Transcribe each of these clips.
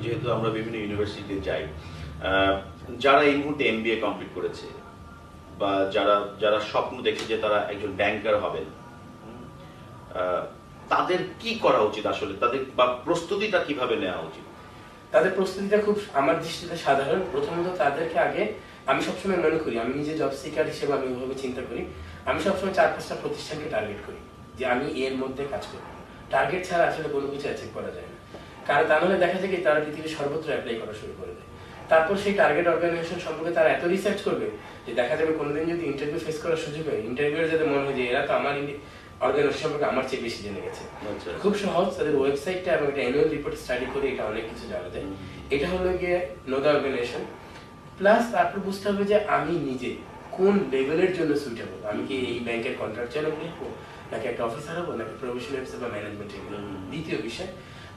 যেহেতু আমরা বিভিন্ন ইউনিভার্সিটিতে যাই, যারা এই মুহূর্তে এমবিএ কমপ্লিট করেছে বা যারা যারা স্বপ্ন দেখছে যে তারা একজন ব্যাংকার হবেন, তাদের কি করা উচিত আসলে, তাদের বা প্রস্তুতিটা কিভাবে নেওয়া উচিত? তাদের প্রস্তুতিটা খুব আমার দৃষ্টিতে সাধারণ। প্রথমত তাদেরকে আগে, আমি সবসময় মনে করি, আমি নিজে জব সিকার হিসেবে আমি ওইভাবে চিন্তা করি, আমি সবসময় 4-5টা প্রতিষ্ঠানকে টার্গেট করি যে আমি এর মধ্যে কাজ করব। টার্গেট ছাড়া আসলে কোনো কিছু অ্যাচিভ করা যায় না, কারণ তা নাহলে দেখা যায় কি তারা পৃথিবীর সর্বত্র অ্যাপ্লাই করা শুরু করে দেয়। তারপর সেই টার্গেট অর্গানাইজেশন সম্পর্কে তারা এত রিসার্চ করবে যে দেখা যাবে কোনোদিন যদি ইন্টারভিউ ফেস করার সুযোগ হয়, ইন্টারভিউর যাতে মনে হয় যে এরা তো আমার অর্গানাইজেশন সম্পর্কে আমার চেয়ে বেশি জেনে গেছে। খুব সহজ, তাদের ওয়েবসাইটটা এবং একটা অ্যানুয়াল রিপোর্ট স্টাডি করে এটা অনেক কিছু জানা যায়। এটা হলো গিয়ে নো দ্য অর্গানাইজেশন। প্লাস তারপর বুঝতে হবে যে আমি নিজে কোন লেভেলের জন্য সুইটেবল। আমি কি এই ব্যাংকের কন্ট্রাকচার হবো, নাকি একটা অফিসার হবো, নাকি প্রফেশনাল অফিসার বা ম্যানেজমেন্ট হবো, দ্বিতীয় বিষয়।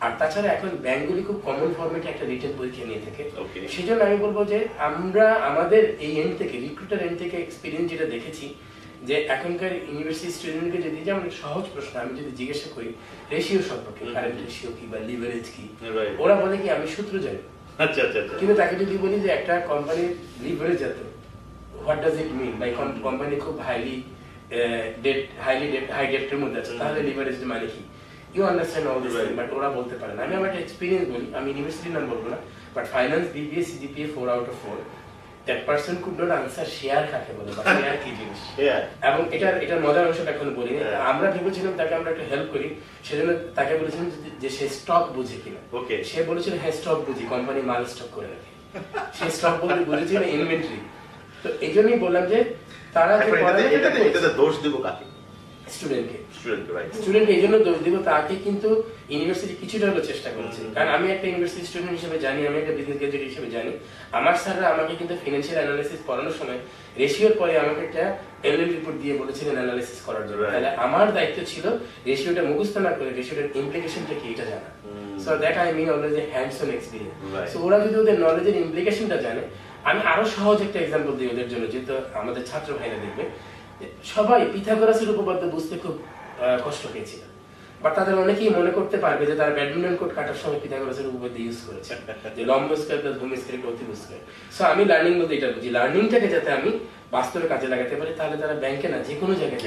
আর তাছাড়া এখন ব্যাংকগুলি খুব কমন ফরম্যাটে একটা রিটেন পরীক্ষা নিয়ে থাকে। সেই জন্য আমি বলবো যে আমরা আমাদের এই এন্ড থেকে, রিক্রুটার এন্ড থেকে এক্সপিরিয়েন্স যেটা দেখেছি, যে এখনকার ইউনিভার্সিটি স্টুডেন্টকে যদি যেমন সহজ প্রশ্ন আমি যদি জিজ্ঞাসা করি রেশিও সম্পর্কে, কারেন্ট রেশিও কি বা লিভারেজ কি, ওরা বলে কি আমি সূত্র জানি। কিন্তু তাকে যদি বলি যে একটা কোম্পানির লিভারেজ এত, what does it mean, by company খুব হাই ডেটের মধ্যে আছে, তাহলে লিভারেজ মানে কি, you understand all this, but ওরা বলতে পারে না। আমি আমার একটা এক্সপিরিয়েন্স বলি, আমি ইউনিভার্সিটির নাম বলবো না, but finance BBA CGPA 4 out of 4, that person could not answer share কাকে বলে বা শেয়ার কি জিনিস। এবং এটার মজার অংশটা এখন বলি, আমরা ভেবেছিলাম তাকে আমরা একটু হেল্প করি, সেজন্য তাকে বলেছিলাম যে সে স্টক বুঝে কিনা। সে বলেছিল হ্যাঁ স্টক বুঝি, কোম্পানি মাল স্টক করে রাখে। সে স্টক বলতে বুঝেছিল ইনভেন্টরি। তো এই জন্যই বললাম যে তারা দোষ দিব কাকে? স্টুডেন্টকে এই জন্য দোষ দিব, তাকে কিন্তু ইউনিভার্সিটি কিছুটা হলেও চেষ্টা করেছে। কারণ আমি একটা ইউনিভার্সিটি স্টুডেন্ট হিসেবে জানি, আমি একটা বিজনেস গ্রাজুয়েট হিসেবে জানি, আমার স্যাররা আমাকে কিন্তু ফিনান্সিয়াল অ্যানালিসিস পড়ানোর সময় রেশিওর পরে আমাকে একটা এলএল রিপোর্ট দিয়ে বলেছিলেন অ্যানালিসিস করার জন্য। তাহলে আমার দায়িত্ব ছিল রেশিওটা মুখস্থ না করে রেশিওটার ইমপ্লিকেশনটা কি এটা জানা। So that I mean always a hands on experience. So ওরা যদি ওদের নলেজের ইমপ্লিকেশনটা জানে, আমি আরো সহজ একটা এক্সাম্পল দিই ওদের জন্য, যেহেতু আমাদের ছাত্র ভাইরা দেখবে সবাই পিথাগোরাসের উপপাদ্য বুঝতে খুব কষ্ট পেয়েছিল, বাট তাদের অনেকেই মনে করতে পারবে যে তারা ব্যাডমিন্টন কোর্ট কাটার সময় পিথাগোরাসের উপপাদ্য ইউজ করেছে, যে লম্ব স্কয়ার প্লাস ভূমি স্কয়ার অতিভুজ স্কয়ার। সো আমি লার্নিং বলতে এটা বুঝি, লার্নিংটাকে যাতে আমি বাস্তবে কাজে লাগাতে পারি, তাহলে তারা ব্যাংকে না যে কোনো জায়গায়